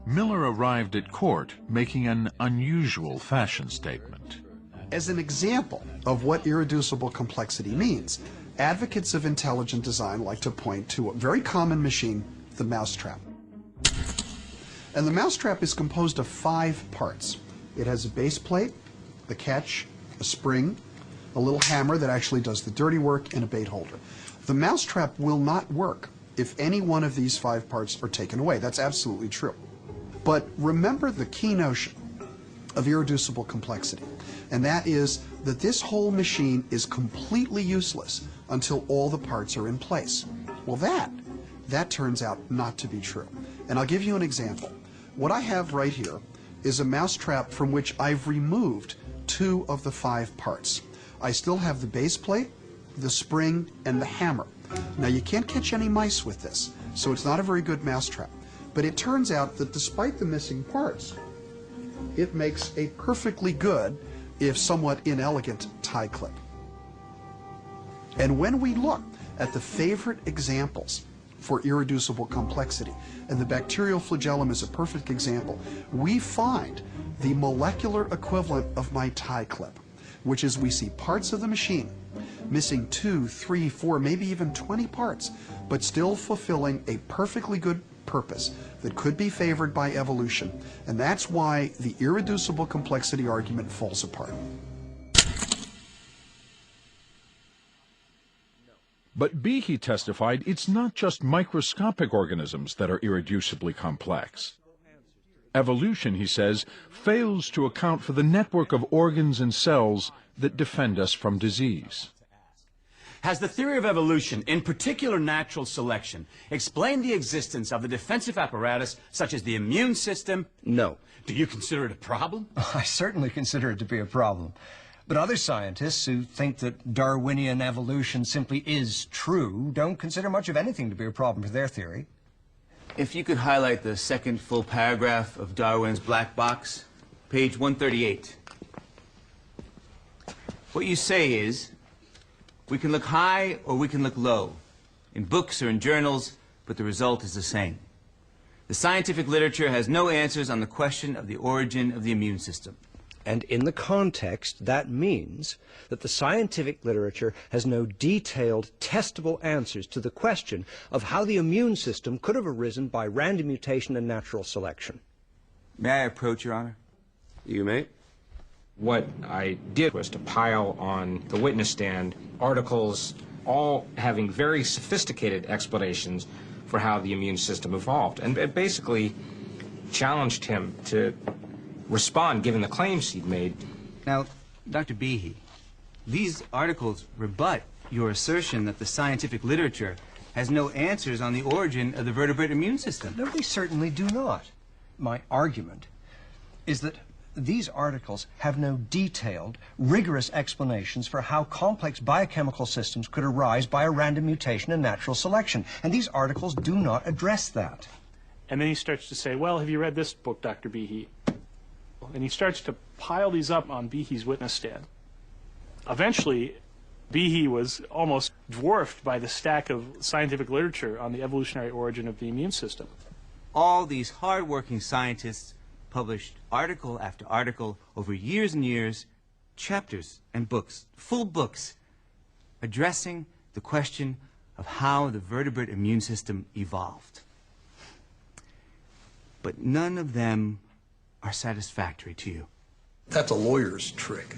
Miller arrived at court making an unusual fashion statement. As an example of what irreducible complexity means, Advocates of intelligent design like to point to a very common machine, the mousetrap. And the mousetrap is composed of 5 parts. It has a base plate, a catch, a spring, a little hammer that actually does the dirty work, and a bait holder. The mousetrap will not work if any one of these 5 parts are taken away. That's absolutely true. But remember the key notion of irreducible complexity, and that is that this whole machine is completely useless until all the parts are in place. Well, that turns out not to be true. And I'll give you an example. What I have right here is a mousetrap from which I've removed 2 of the 5 parts. I still have the base plate, the spring, and the hammer. Now, you can't catch any mice with this, so it's not a very good mousetrap. But it turns out that despite the missing parts, it makes a perfectly good, if somewhat inelegant, tie clip. And when we look at the favorite examples for irreducible complexity, and the bacterial flagellum is a perfect example, we find the molecular equivalent of my tie clip, which is we see parts of the machine missing 2, 3, 4, maybe even 20 parts, but still fulfilling a perfectly good purpose that could be favored by evolution. And that's why the irreducible complexity argument falls apart. But Behe testified it's not just microscopic organisms that are irreducibly complex. Evolution, he says, fails to account for the network of organs and cells that defend us from disease. Has the theory of evolution, in particular natural selection, explained the existence of the defensive apparatus such as the immune system? No. Do you consider it a problem? I certainly consider it to be a problem. But other scientists who think that Darwinian evolution simply is true don't consider much of anything to be a problem for their theory. If you could highlight the second full paragraph of Darwin's black box, page 138. What you say is, we can look high or we can look low, in books or in journals, but the result is the same. The scientific literature has no answers on the question of the origin of the immune system. And in the context, that means that the scientific literature has no detailed, testable answers to the question of how the immune system could have arisen by random mutation and natural selection. May I approach, Your Honor? You may. What I did was to pile on the witness stand articles all having very sophisticated explanations for how the immune system evolved, and it basically challenged him to respond given the claims he'd made. Now, Dr. Behe, these articles rebut your assertion that the scientific literature has no answers on the origin of the vertebrate immune system. No, they certainly do not. My argument is that these articles have no detailed, rigorous explanations for how complex biochemical systems could arise by a random mutation and natural selection. And these articles do not address that. And then he starts to say, well, have you read this book, Dr. Behe? And he starts to pile these up on Behe's witness stand. Eventually, Behe was almost dwarfed by the stack of scientific literature on the evolutionary origin of the immune system. All these hard-working scientists published article after article over years and years, chapters and books, full books, addressing the question of how the vertebrate immune system evolved. But none of them are satisfactory to you. That's a lawyer's trick.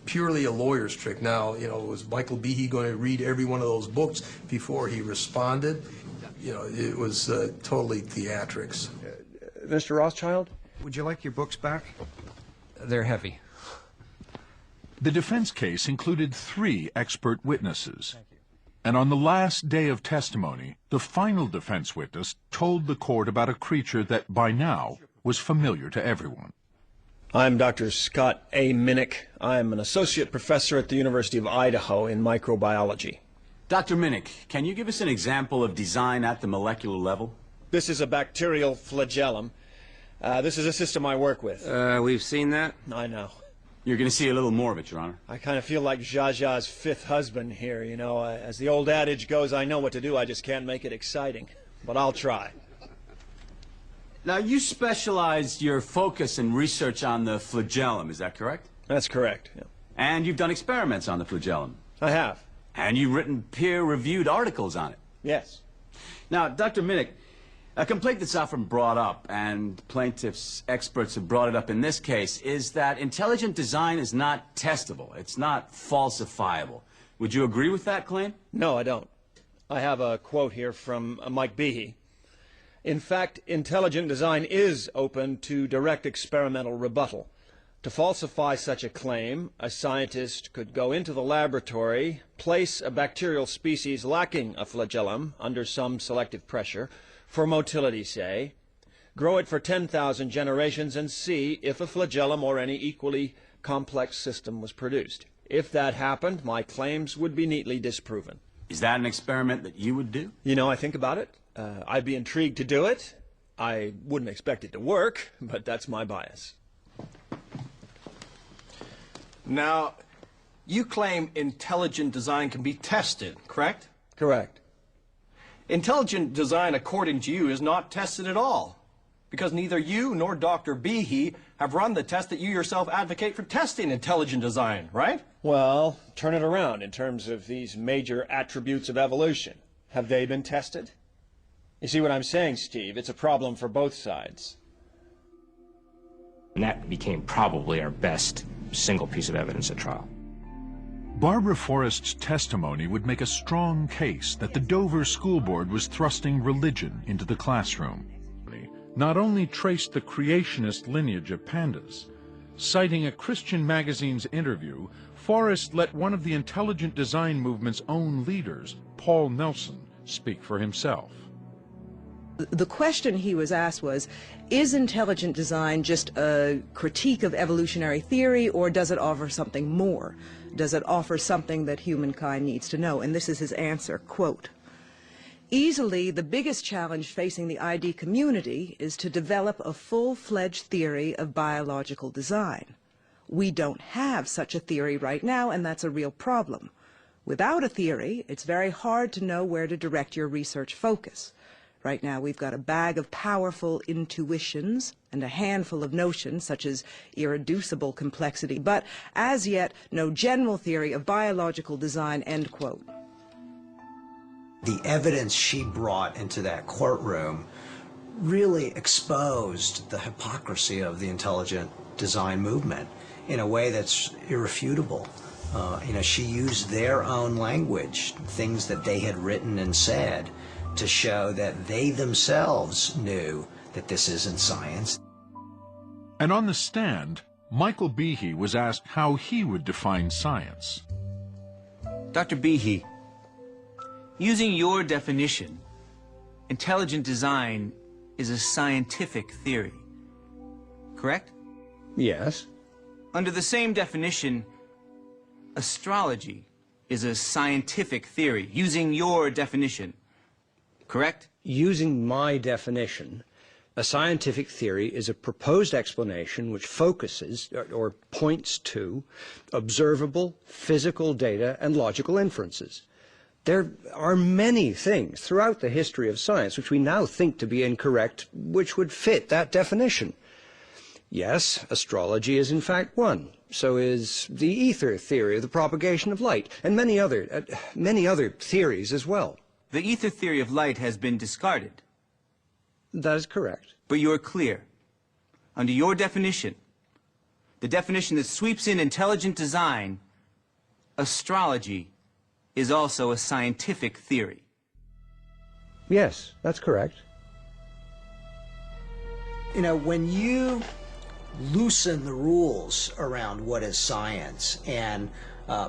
Purely a lawyer's trick. Now, you know, was Michael Behe going to read every one of those books before he responded? You know, it was totally theatrics. Mr. Rothschild, would you like your books back? They're heavy. The defense case included 3 expert witnesses. And on the last day of testimony, the final defense witness told the court about a creature that by now was familiar to everyone. I'm Dr. Scott A. Minnick. I'm an associate professor at the University of Idaho in microbiology. Dr. Minnick, can you give us an example of design at the molecular level? This is a bacterial flagellum. This is a system I work with. We've seen that. I know. You're going to see a little more of it, Your Honor. I kind of feel like Zsa Zsa's 5th husband here, you know. As the old adage goes, I know what to do, I just can't make it exciting. But I'll try. Now, you specialized your focus and research on the flagellum, is that correct? That's correct, yeah. And you've done experiments on the flagellum. I have. And you've written peer-reviewed articles on it. Yes. Now, Dr. Minnick, a complaint that's often brought up, and plaintiffs' experts have brought it up in this case, is that intelligent design is not testable. It's not falsifiable. Would you agree with that claim? No, I don't. I have a quote here from Mike Behe. In fact, intelligent design is open to direct experimental rebuttal. To falsify such a claim, a scientist could go into the laboratory, place a bacterial species lacking a flagellum under some selective pressure, for motility, say, grow it for 10,000 generations and see if a flagellum or any equally complex system was produced. If that happened, my claims would be neatly disproven. Is that an experiment that you would do? You know, I think about it. I'd be intrigued to do it. I wouldn't expect it to work, but that's my bias. Now, you claim intelligent design can be tested, correct? Correct. Intelligent design, according to you, is not tested at all, because neither you nor Dr. Behe have run the test that you yourself advocate for testing intelligent design, right? Well, turn it around in terms of these major attributes of evolution. Have they been tested? You see what I'm saying, Steve? It's a problem for both sides. And that became probably our best single piece of evidence at trial. Barbara Forrest's testimony would make a strong case that the Dover School Board was thrusting religion into the classroom. Not only traced the creationist lineage of pandas. Citing a Christian magazine's interview, Forrest let one of the intelligent design movement's own leaders, Paul Nelson, speak for himself. The question he was asked was, is intelligent design just a critique of evolutionary theory, or does it offer something more? Does it offer something that humankind needs to know? And this is his answer, quote, easily the biggest challenge facing the ID community is to develop a full-fledged theory of biological design. We don't have such a theory right now, and that's a real problem. Without a theory, it's very hard to know where to direct your research focus. Right now, we've got a bag of powerful intuitions and a handful of notions, such as irreducible complexity, but as yet, no general theory of biological design, end quote. The evidence she brought into that courtroom really exposed the hypocrisy of the intelligent design movement in a way that's irrefutable. She used their own language, things that they had written and said, to show that they themselves knew that this isn't science. And on the stand, Michael Behe was asked how he would define science. Dr. Behe, using your definition, intelligent design is a scientific theory, correct? Yes. Under the same definition, astrology is a scientific theory, using your definition, correct? Using my definition, a scientific theory is a proposed explanation which focuses or points to observable physical data and logical inferences. There are many things throughout the history of science which we now think to be incorrect, which would fit that definition. Yes, astrology is in fact one. So is the ether theory of the propagation of light, and many other theories as well. The ether theory of light has been discarded. That is correct. But you're clear. Under your definition, the definition that sweeps in intelligent design, astrology is also a scientific theory. Yes, that's correct. When you loosen the rules around what is science and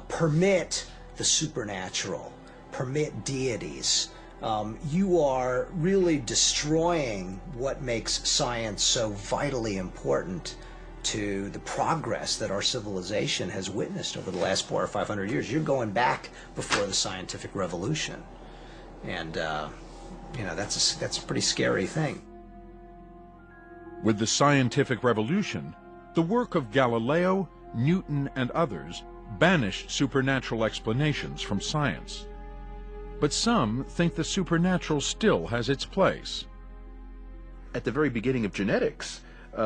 permit the supernatural, permit deities, you are really destroying what makes science so vitally important to the progress that our civilization has witnessed over the last 400 or 500 years. You're going back before the scientific revolution, and that's a pretty scary thing. With the scientific revolution, the work of Galileo, Newton, and others banished supernatural explanations from science. But some think the supernatural still has its place. At the very beginning of genetics,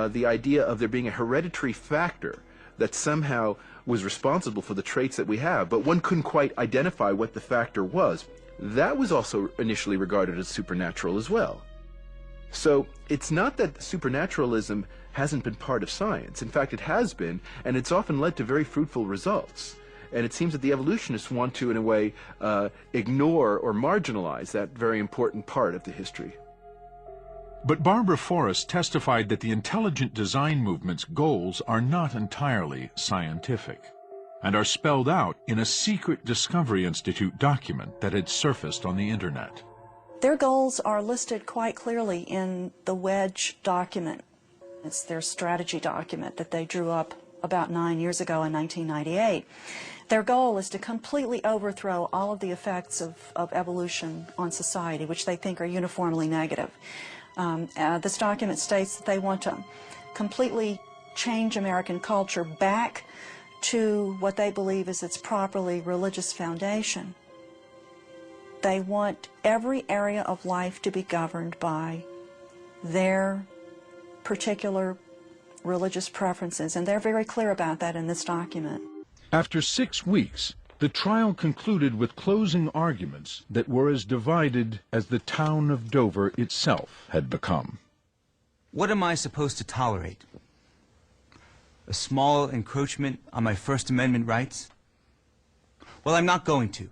the idea of there being a hereditary factor that somehow was responsible for the traits that we have, but one couldn't quite identify what the factor was. That was also initially regarded as supernatural as well. So it's not that supernaturalism hasn't been part of science. In fact, it has been, and it's often led to very fruitful results. And it seems that the evolutionists want to, in a way, ignore or marginalize that very important part of the history. But Barbara Forrest testified that the intelligent design movement's goals are not entirely scientific, and are spelled out in a secret Discovery Institute document that had surfaced on the Internet. Their goals are listed quite clearly in the Wedge document. It's their strategy document that they drew up about 9 years ago in 1998. Their goal is to completely overthrow all of the effects of evolution on society, which they think are uniformly negative. This document states that they want to completely change American culture back to what they believe is its properly religious foundation. They want every area of life to be governed by their particular religious preferences, and they're very clear about that in this document. After 6 weeks, the trial concluded with closing arguments that were as divided as the town of Dover itself had become. What am I supposed to tolerate? A small encroachment on my First Amendment rights? Well, I'm not going to.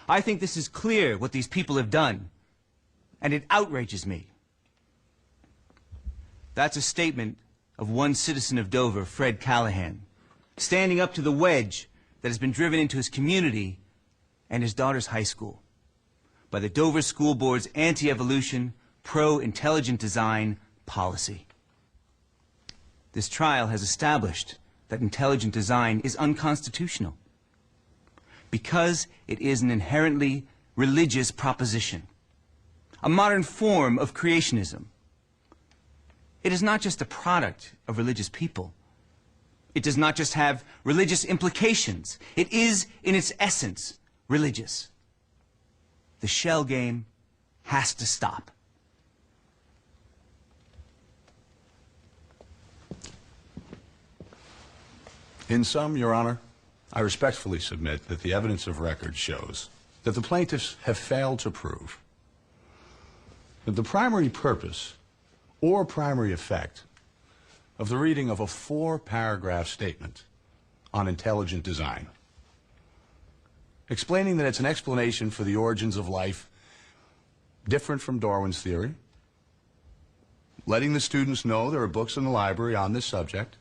I think this is clear what these people have done, and it outrages me. That's a statement of one citizen of Dover, Fred Callahan, standing up to the wedge that has been driven into his community and his daughter's high school by the Dover School Board's anti-evolution, pro-intelligent design policy. This trial has established that intelligent design is unconstitutional because it is an inherently religious proposition, a modern form of creationism. It is not just a product of religious people. It does not just have religious implications. It is, in its essence, religious. The shell game has to stop. In sum, Your Honor, I respectfully submit that the evidence of record shows that the plaintiffs have failed to prove that the primary purpose or primary effect of the reading of a 4-paragraph statement on intelligent design, explaining that it's an explanation for the origins of life different from Darwin's theory, letting the students know there are books in the library on this subject,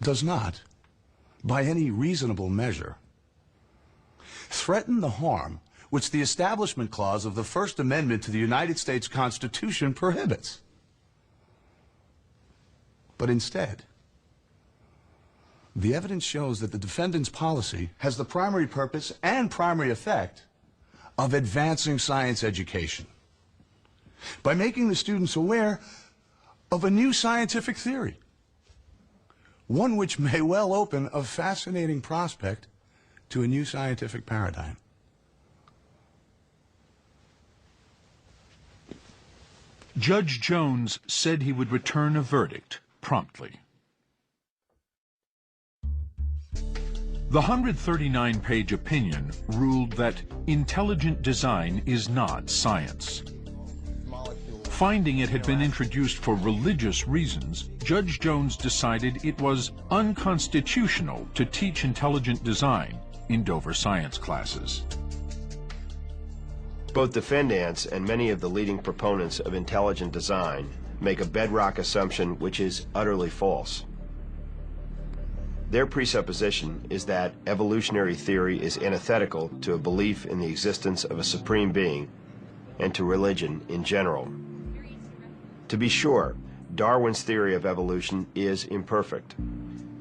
does not, by any reasonable measure, threaten the harm which the Establishment Clause of the First Amendment to the United States Constitution prohibits. But instead, the evidence shows that the defendant's policy has the primary purpose and primary effect of advancing science education by making the students aware of a new scientific theory, one which may well open a fascinating prospect to a new scientific paradigm. Judge Jones said he would return a verdict promptly. The 139-page opinion ruled that intelligent design is not science. Finding it had been introduced for religious reasons, Judge Jones decided it was unconstitutional to teach intelligent design in Dover science classes. Both defendants and many of the leading proponents of intelligent design make a bedrock assumption which is utterly false. Their presupposition is that evolutionary theory is antithetical to a belief in the existence of a supreme being and to religion in general. To be sure, Darwin's theory of evolution is imperfect.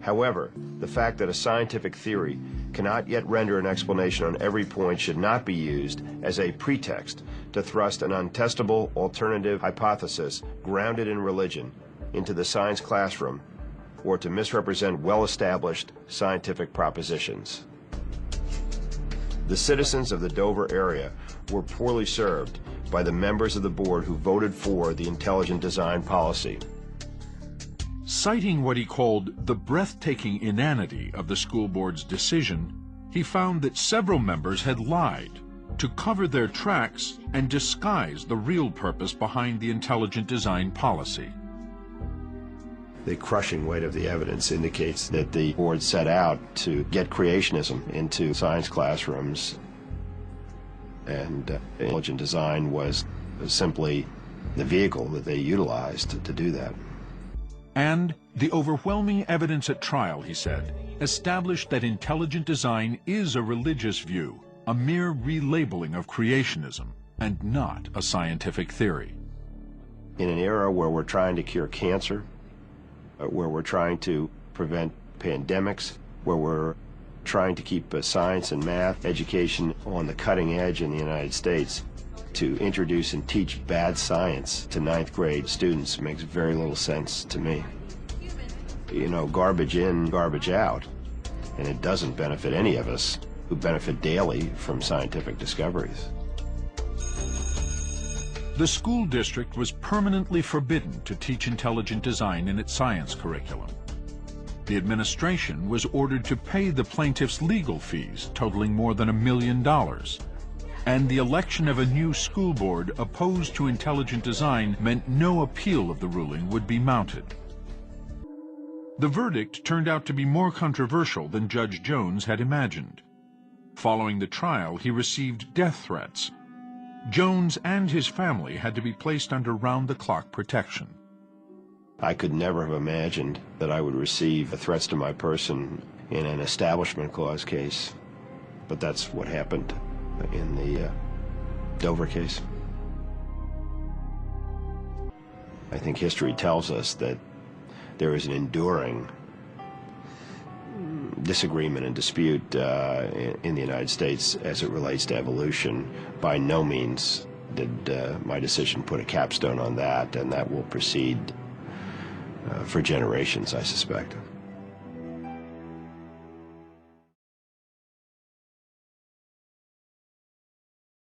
However, the fact that a scientific theory cannot yet render an explanation on every point should not be used as a pretext to thrust an untestable alternative hypothesis grounded in religion into the science classroom or to misrepresent well-established scientific propositions. The citizens of the Dover area were poorly served by the members of the board who voted for the intelligent design policy. Citing what he called the breathtaking inanity of the school board's decision, he found that several members had lied to cover their tracks and disguise the real purpose behind the intelligent design policy. The crushing weight of the evidence indicates that the board set out to get creationism into science classrooms, and intelligent design was simply the vehicle that they utilized to do that. And the overwhelming evidence at trial, he said, established that intelligent design is a religious view, a mere relabeling of creationism, and not a scientific theory. In an era where we're trying to cure cancer, where we're trying to prevent pandemics, where we're trying to keep science and math education on the cutting edge in the United States, to introduce and teach bad science to 9th grade students makes very little sense to me. You know, garbage in, garbage out, and it doesn't benefit any of us who benefit daily from scientific discoveries. The school district was permanently forbidden to teach intelligent design in its science curriculum. The administration was ordered to pay the plaintiffs' legal fees, totaling more than $1 million. And the election of a new school board opposed to intelligent design meant no appeal of the ruling would be mounted. The verdict turned out to be more controversial than Judge Jones had imagined. Following the trial, he received death threats. Jones and his family had to be placed under round-the-clock protection. I could never have imagined that I would receive threats to my person in an Establishment Clause case, but that's what happened in the Dover case. I think history tells us that there is an enduring disagreement and dispute in the United States as it relates to evolution. By no means did my decision put a capstone on that, and that will proceed for generations, I suspect.